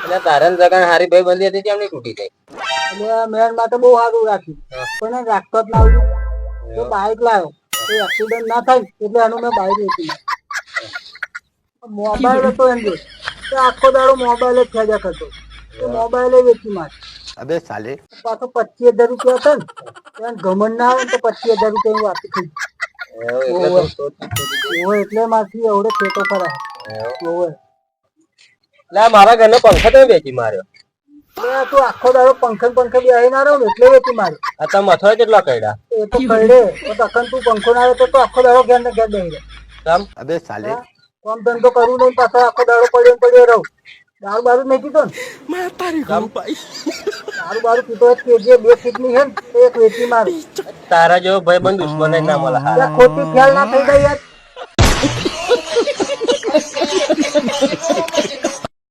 એટલે તારન જગન હારી ભાઈ બંધી હતી કેમ નહીં તૂટી જાય? એટલે મેન માટે બહુ સારું રાખ્યું, પણ એ રાખતો જ ના આવ્યું તો બાઈક લાવ્યો તો એક્સિડન્ટ ના થાય એટલે એનું મેં બાઈક વેચી. મોબાઈલ હતો એમ જો તો આખો દાડો મોબાઈલ જ ખેંચ્યા કરતો, તો મોબાઈલ વેચી માર. અબે સાલે પાછો 25,000 રૂપિયા હતા ને ગમન ના આવે તો 25,000 રૂપિયા વાત થઈ. એટલે મારથી એવડે ખેતો કરાય. મારા ઘરનો પંખો તો વેચી માર્યો. તું આખો દાડો પંખે બેહી ના રહ્યો ને એટલે વેચી માર્યો. આ તો મથો કેટલો કઈડા એ તો કઈડે તો તખન તું પંખો ના આવ્યો તો આખો દાડો ઘેર ને ઘેર બેહી રહ્યો. અબે સાલે કામ ધંધો કરવું નહીં, પાછો આખો દાડો પડ્યો રહું. દારૂ બારૂ નહીં પીતો ને? દારૂ બારૂ પીતો કેજી 2 ફીટની છે ને તો એક વેચી મારું. તારા જેવો ભાઈ બંધ દુશ્મન ના મળે. ખોટી ખ્યાલ ના થઈ જાય યાર.